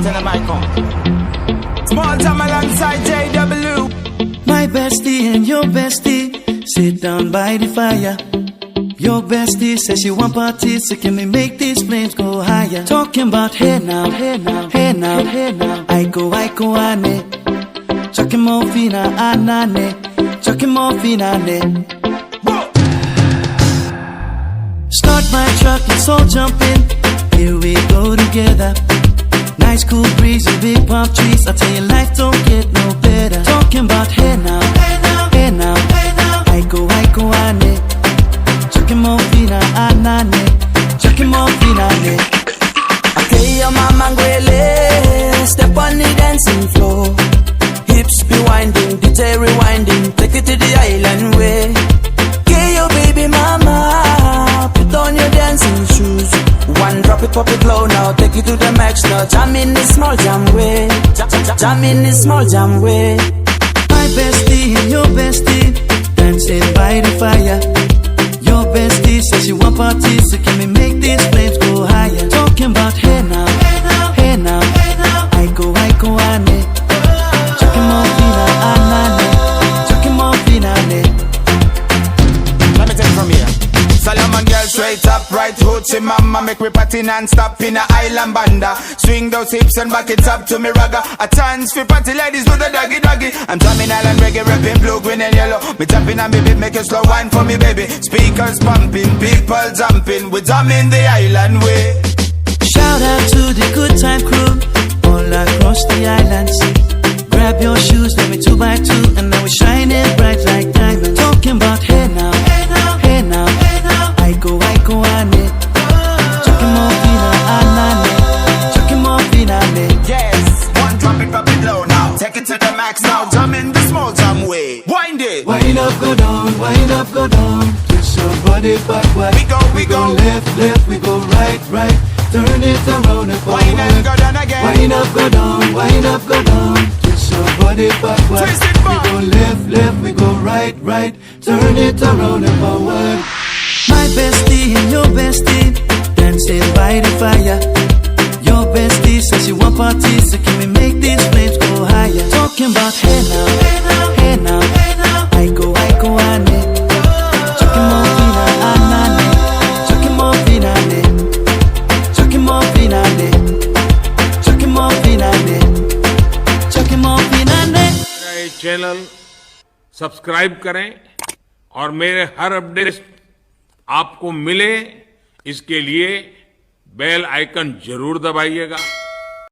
Tell them I come. Small time alongside JW. My bestie and your bestie sit down by the fire. Your bestie says she want parties, so can we make these flames go higher? Talking about hey now, hey now, hey now, hey now. I go ane. Chucking more fina anane. Chucking more fina ane. Start my truck, let's all jump in. Here we go together. Nice cool breeze and big palm trees. I tell you, life don't get no better. Talking about hey now, hey now, hey now, hey now. I go ane. Chucking more fina anane. Chucking more fina ane. Okay, your mama ngwele. Step on the dancing floor. Hips be winding, DJ rewinding. Take it to the island way. Okay, your baby mama. Put on your dancing shoes. One drop it, pop it low now. Take it to the max now. Jam in this small jam way. Jam in this small jam way. My bestie and your bestie dancing by the fire. Your bestie says she want parties, so can we make these flames go higher? Talking about hey now, hey now, hey now, hey now. I go ane. Chucking more fina anane. Chucking more fina ane. Let me take it from here. Solomon girl straight up, right hoochie mama. Make me party non-stop in a island banda. Swing those hips and back it up to me ragga. A chance for party ladies do the doggy doggy. I'm drumming island reggae, rapping blue, green and yellow. Me tapping on me beat, make a slow wine for me baby. Speakers pumping, people jumping. We drumming the island way. Shout out to the good time crew all across the islands. Grab your shoes, let me 2x2, and now we shining bright like diamonds. Talking about hey now, hey now, hey now, hey now. I go ane. Chucking more fina anane. Chucking more fina ane. Yes, one drop it, pop it low now. Take it to the max now. Jam in the small jam way. Wind it. Wind up, go down, wind up, go down. Twist your body backward. We go left, left, we go right, right. Turn it around and forward. Wind up, go down again. Wind up, go down, wind up, go down. Twist your body backward. Twist it back. We go left, left, we go right, right. Turn it around and forward. My bestie and your bestie dancing by the fire. Your bestie says she want parties, so can we make these flames go higher? Talking about hey now, hey now, hey now, hey now. I go ane. Chucking more fina anane. Chucking more fina ane. Chucking more fina ane. Chucking more fina ane. Chucking more fina ane. मेरा channel subscribe करें और मेरे हर update आपको मिले, इसके लिए bell icon जरूर दबाइएगा।